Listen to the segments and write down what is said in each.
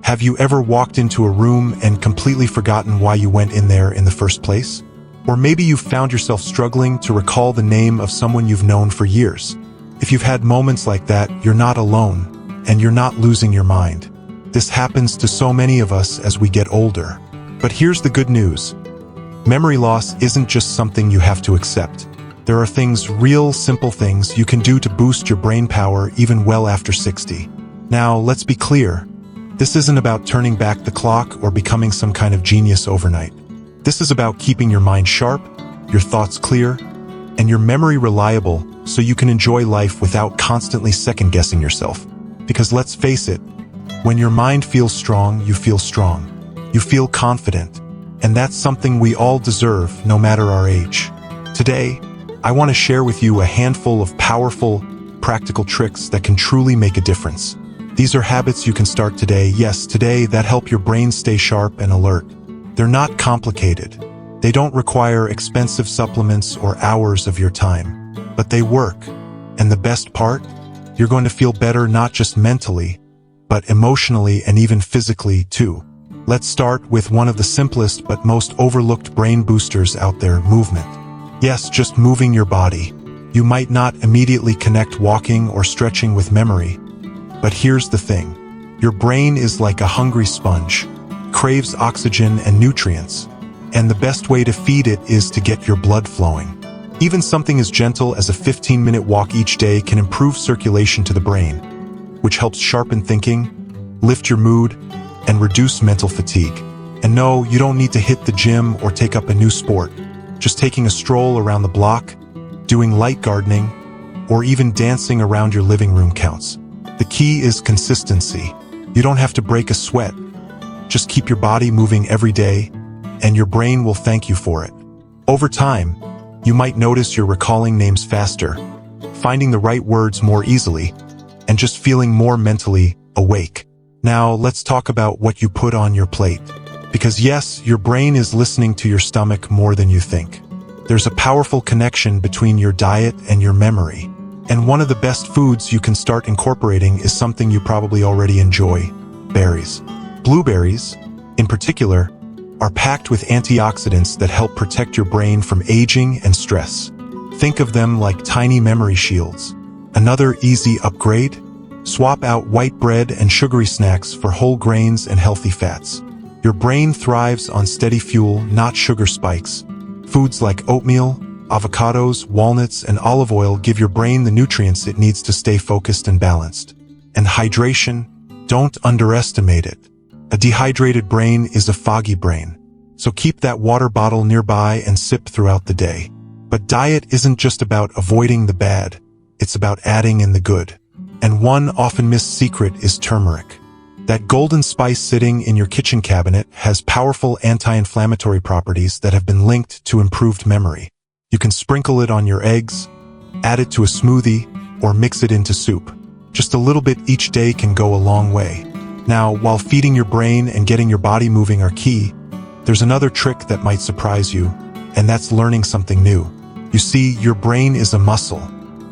Have you ever walked into a room and completely forgotten why you went in there in the first place? Or maybe you've found yourself struggling to recall the name of someone you've known for years. If you've had moments like that, you're not alone, and you're not losing your mind. This happens to so many of us as we get older. But here's the good news. Memory loss isn't just something you have to accept. There are things, real simple things, you can do to boost your brain power even well after 60. Now, let's be clear. This isn't about turning back the clock or becoming some kind of genius overnight. This is about keeping your mind sharp, your thoughts clear, and your memory reliable so you can enjoy life without constantly second-guessing yourself. Because let's face it, when your mind feels strong, you feel strong. You feel confident, and that's something we all deserve, no matter our age. Today, I want to share with you a handful of powerful, practical tricks that can truly make a difference. These are habits you can start today, yes, today, that help your brain stay sharp and alert. They're not complicated. They don't require expensive supplements or hours of your time. But they work. And the best part? You're going to feel better not just mentally, but emotionally and even physically too. Let's start with one of the simplest but most overlooked brain boosters out there, movement. Yes, just moving your body. You might not immediately connect walking or stretching with memory. But here's the thing. Your brain is like a hungry sponge, craves oxygen and nutrients, and the best way to feed it is to get your blood flowing. Even something as gentle as a 15-minute walk each day can improve circulation to the brain, which helps sharpen thinking, lift your mood, and reduce mental fatigue. And no, you don't need to hit the gym or take up a new sport. Just taking a stroll around the block, doing light gardening, or even dancing around your living room counts. The key is consistency. You don't have to break a sweat. Just keep your body moving every day, and your brain will thank you for it. Over time, you might notice you're recalling names faster, finding the right words more easily, and just feeling more mentally awake. Now, let's talk about what you put on your plate. Because yes, your brain is listening to your stomach more than you think. There's a powerful connection between your diet and your memory. And one of the best foods you can start incorporating is something you probably already enjoy: berries. Blueberries, in particular, are packed with antioxidants that help protect your brain from aging and stress. Think of them like tiny memory shields. Another easy upgrade? Swap out white bread and sugary snacks for whole grains and healthy fats. Your brain thrives on steady fuel, not sugar spikes. Foods like oatmeal, avocados, walnuts, and olive oil give your brain the nutrients it needs to stay focused and balanced. And hydration, don't underestimate it. A dehydrated brain is a foggy brain. So keep that water bottle nearby and sip throughout the day. But diet isn't just about avoiding the bad. It's about adding in the good. And one often missed secret is turmeric. That golden spice sitting in your kitchen cabinet has powerful anti-inflammatory properties that have been linked to improved memory. You can sprinkle it on your eggs, add it to a smoothie, or mix it into soup. Just a little bit each day can go a long way. Now, while feeding your brain and getting your body moving are key, there's another trick that might surprise you, and that's learning something new. You see, your brain is a muscle,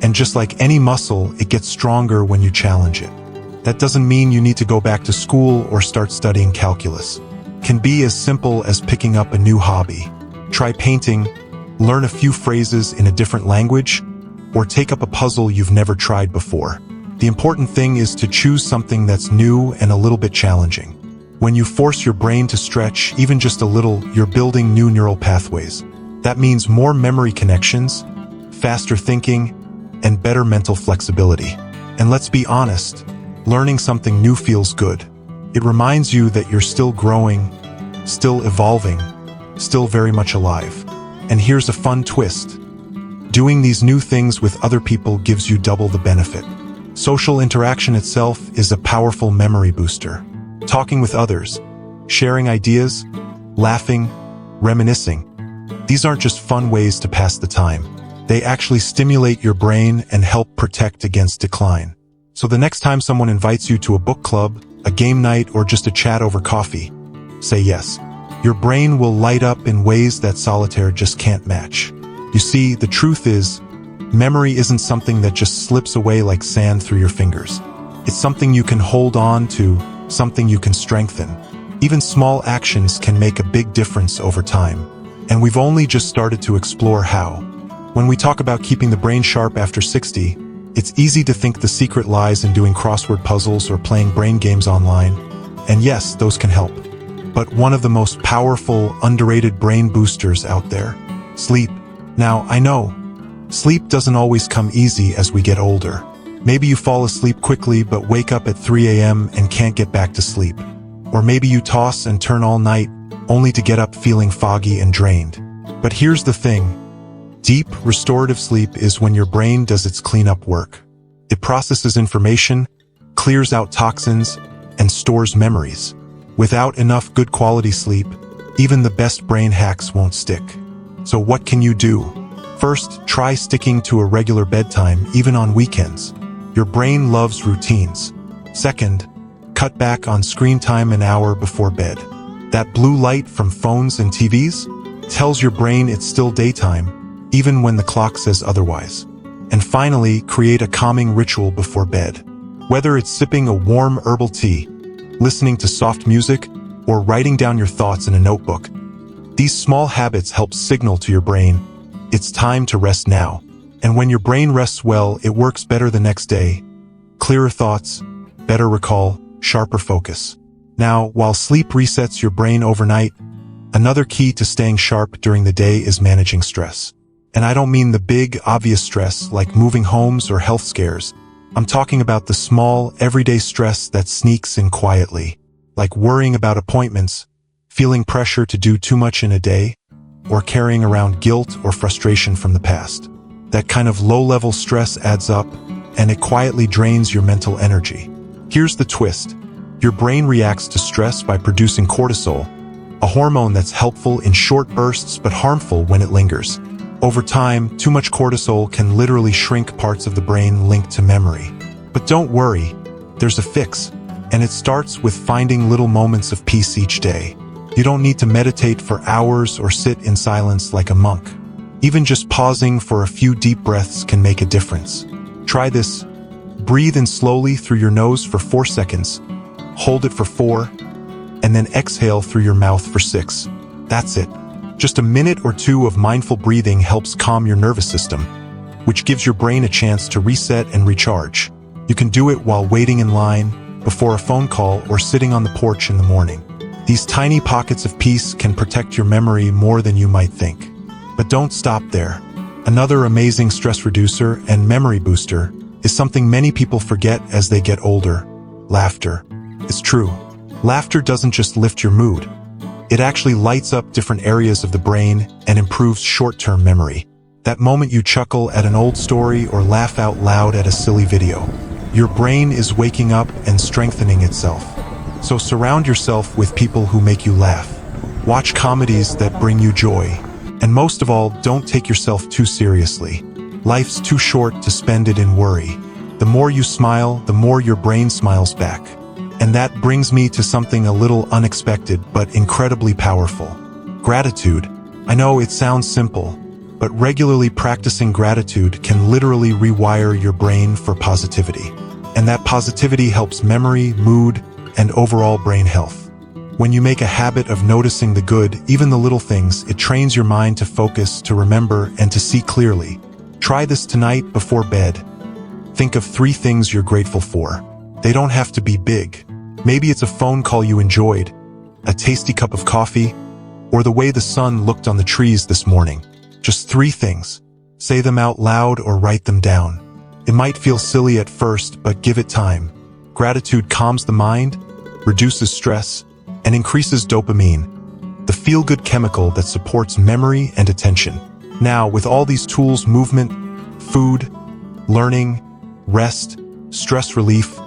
and just like any muscle, it gets stronger when you challenge it. That doesn't mean you need to go back to school or start studying calculus. It can be as simple as picking up a new hobby. Try painting, learn a few phrases in a different language, or take up a puzzle you've never tried before. The important thing is to choose something that's new and a little bit challenging. When you force your brain to stretch, even just a little, you're building new neural pathways. That means more memory connections, faster thinking, and better mental flexibility. And let's be honest, learning something new feels good. It reminds you that you're still growing, still evolving, still very much alive. And here's a fun twist. Doing these new things with other people gives you double the benefit. Social interaction itself is a powerful memory booster. Talking with others, sharing ideas, laughing, reminiscing. These aren't just fun ways to pass the time. They actually stimulate your brain and help protect against decline. So the next time someone invites you to a book club, a game night, or just a chat over coffee, say yes. Your brain will light up in ways that solitaire just can't match. You see, the truth is, memory isn't something that just slips away like sand through your fingers. It's something you can hold on to, something you can strengthen. Even small actions can make a big difference over time. And we've only just started to explore how. When we talk about keeping the brain sharp after 60, it's easy to think the secret lies in doing crossword puzzles or playing brain games online. And yes, those can help. But one of the most powerful, underrated brain boosters out there, sleep. Now, I know, sleep doesn't always come easy as we get older. Maybe you fall asleep quickly but wake up at 3 a.m. and can't get back to sleep. Or maybe you toss and turn all night, only to get up feeling foggy and drained. But here's the thing. Deep, restorative sleep is when your brain does its cleanup work. It processes information, clears out toxins, and stores memories. Without enough good quality sleep, even the best brain hacks won't stick. So what can you do? First, try sticking to a regular bedtime, even on weekends. Your brain loves routines. Second, cut back on screen time an hour before bed. That blue light from phones and TVs tells your brain it's still daytime, even when the clock says otherwise. And finally, create a calming ritual before bed. Whether it's sipping a warm herbal tea, listening to soft music, or writing down your thoughts in a notebook, these small habits help signal to your brain, it's time to rest now. And when your brain rests well, it works better the next day. Clearer thoughts, better recall, sharper focus. Now, while sleep resets your brain overnight, another key to staying sharp during the day is managing stress. And I don't mean the big, obvious stress like moving homes or health scares. I'm talking about the small, everyday stress that sneaks in quietly, like worrying about appointments, feeling pressure to do too much in a day, or carrying around guilt or frustration from the past. That kind of low-level stress adds up, and it quietly drains your mental energy. Here's the twist. Your brain reacts to stress by producing cortisol, a hormone that's helpful in short bursts but harmful when it lingers. Over time, too much cortisol can literally shrink parts of the brain linked to memory. But don't worry, there's a fix, and it starts with finding little moments of peace each day. You don't need to meditate for hours or sit in silence like a monk. Even just pausing for a few deep breaths can make a difference. Try this. Breathe in slowly through your nose for 4 seconds, hold it for 4, and then exhale through your mouth for 6. That's it. Just a minute or two of mindful breathing helps calm your nervous system, which gives your brain a chance to reset and recharge. You can do it while waiting in line, before a phone call, or sitting on the porch in the morning. These tiny pockets of peace can protect your memory more than you might think. But don't stop there. Another amazing stress reducer and memory booster is something many people forget as they get older: laughter. It's true. Laughter doesn't just lift your mood. It actually lights up different areas of the brain and improves short-term memory. That moment you chuckle at an old story or laugh out loud at a silly video, your brain is waking up and strengthening itself. So surround yourself with people who make you laugh. Watch comedies that bring you joy. And most of all, don't take yourself too seriously. Life's too short to spend it in worry. The more you smile, the more your brain smiles back. And that brings me to something a little unexpected but incredibly powerful: gratitude. I know it sounds simple, but regularly practicing gratitude can literally rewire your brain for positivity. And that positivity helps memory, mood, and overall brain health. When you make a habit of noticing the good, even the little things, it trains your mind to focus, to remember, and to see clearly. Try this tonight before bed. Think of 3 things you're grateful for. They don't have to be big. Maybe it's a phone call you enjoyed, a tasty cup of coffee, or the way the sun looked on the trees this morning. Just 3 things. Say them out loud or write them down. It might feel silly at first, but give it time. Gratitude calms the mind, reduces stress, and increases dopamine, the feel-good chemical that supports memory and attention. Now, with all these tools, movement, food, learning, rest, stress relief,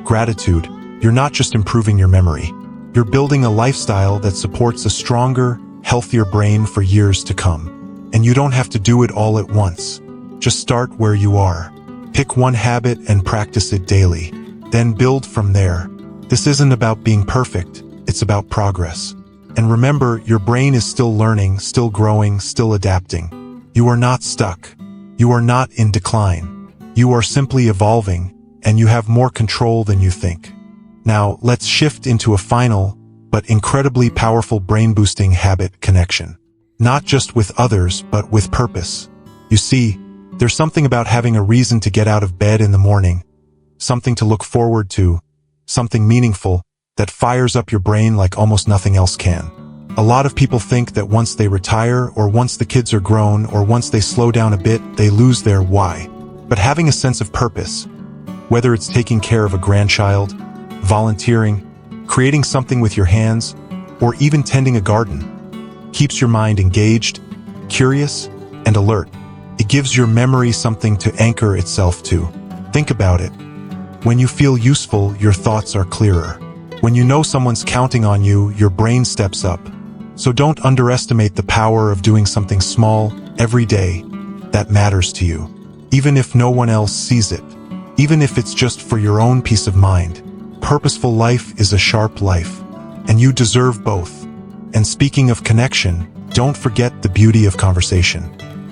gratitude, you're not just improving your memory. You're building a lifestyle that supports a stronger, healthier brain for years to come. And you don't have to do it all at once. Just start where you are. Pick one habit and practice it daily. Then build from there. This isn't about being perfect. It's about progress. And remember, your brain is still learning, still growing, still adapting. You are not stuck. You are not in decline. You are simply evolving, and you have more control than you think. Now, let's shift into a final, but incredibly powerful brain-boosting habit: connection. Not just with others, but with purpose. You see, there's something about having a reason to get out of bed in the morning, something to look forward to, something meaningful, that fires up your brain like almost nothing else can. A lot of people think that once they retire, or once the kids are grown, or once they slow down a bit, they lose their why. But having a sense of purpose, whether it's taking care of a grandchild, volunteering, creating something with your hands, or even tending a garden, keeps your mind engaged, curious, and alert. It gives your memory something to anchor itself to. Think about it. When you feel useful, your thoughts are clearer. When you know someone's counting on you, your brain steps up. So don't underestimate the power of doing something small, every day, that matters to you. Even if no one else sees it. Even if it's just for your own peace of mind. Purposeful life is a sharp life. And you deserve both. And speaking of connection, don't forget the beauty of conversation.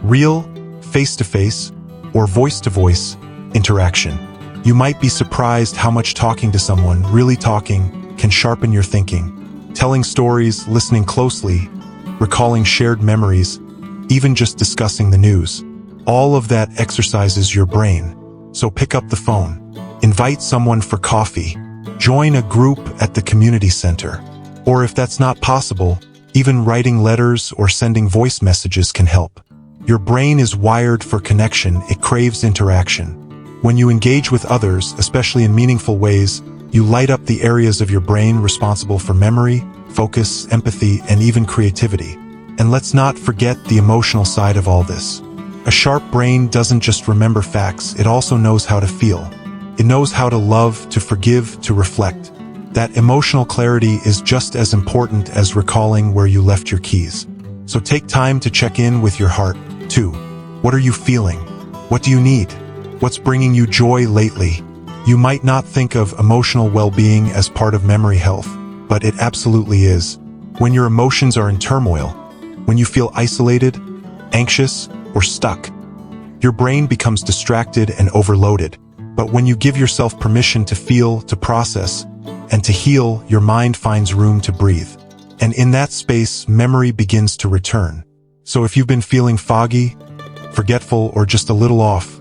Real, face-to-face, or voice-to-voice interaction. You might be surprised how much talking to someone, really talking, can sharpen your thinking. Telling stories, listening closely, recalling shared memories, even just discussing the news. All of that exercises your brain. So pick up the phone. Invite someone for coffee. Join a group at the community center. Or if that's not possible, even writing letters or sending voice messages can help. Your brain is wired for connection, it craves interaction. When you engage with others, especially in meaningful ways, you light up the areas of your brain responsible for memory, focus, empathy, and even creativity. And let's not forget the emotional side of all this. A sharp brain doesn't just remember facts, it also knows how to feel. It knows how to love, to forgive, to reflect. That emotional clarity is just as important as recalling where you left your keys. So take time to check in with your heart, too. What are you feeling? What do you need? What's bringing you joy lately? You might not think of emotional well-being as part of memory health, but it absolutely is. When your emotions are in turmoil, when you feel isolated, anxious, or stuck, your brain becomes distracted and overloaded. But when you give yourself permission to feel, to process, and to heal, your mind finds room to breathe. And in that space, memory begins to return. So if you've been feeling foggy, forgetful, or just a little off,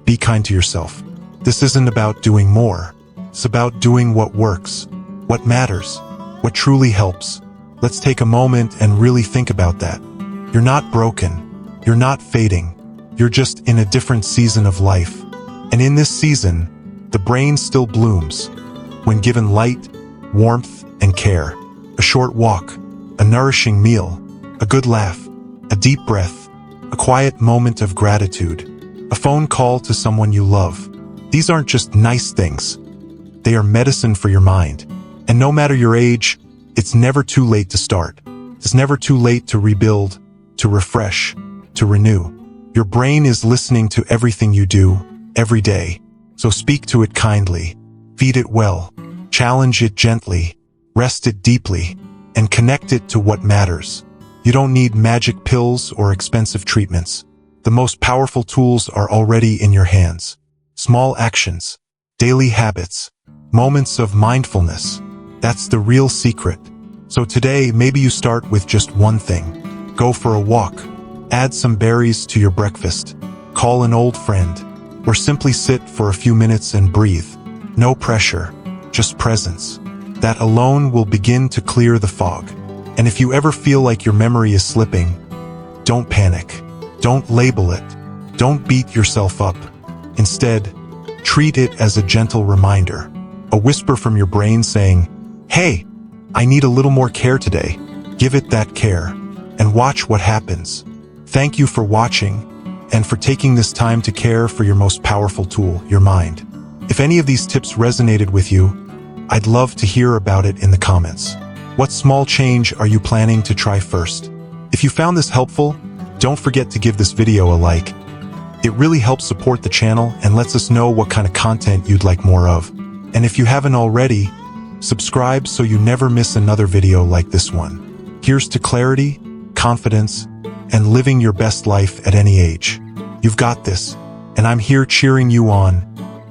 be kind to yourself. This isn't about doing more. It's about doing what works, what matters, what truly helps. Let's take a moment and really think about that. You're not broken. You're not fading. You're just in a different season of life. And in this season, the brain still blooms. When given light, warmth, and care. A short walk, a nourishing meal, a good laugh, a deep breath, a quiet moment of gratitude, a phone call to someone you love. These aren't just nice things. They are medicine for your mind. And no matter your age, it's never too late to start. It's never too late to rebuild, to refresh, to renew. Your brain is listening to everything you do, every day. So speak to it kindly, feed it well, challenge it gently, rest it deeply, and connect it to what matters. You don't need magic pills or expensive treatments. The most powerful tools are already in your hands. Small actions, daily habits, moments of mindfulness. That's the real secret. So today, maybe you start with just one thing. Go for a walk. Add some berries to your breakfast. Call an old friend. Or simply sit for a few minutes and breathe. No pressure, just presence. That alone will begin to clear the fog. And if you ever feel like your memory is slipping, don't panic. Don't label it. Don't beat yourself up. Instead, treat it as a gentle reminder. A whisper from your brain saying, "Hey, I need a little more care today." Give it that care, and watch what happens. Thank you for watching, and for taking this time to care for your most powerful tool, your mind. If any of these tips resonated with you, I'd love to hear about it in the comments. What small change are you planning to try first? If you found this helpful, don't forget to give this video a like. It really helps support the channel and lets us know what kind of content you'd like more of. And if you haven't already, subscribe so you never miss another video like this one. Here's to clarity, confidence, and living your best life at any age. You've got this, and I'm here cheering you on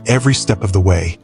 every step of the way.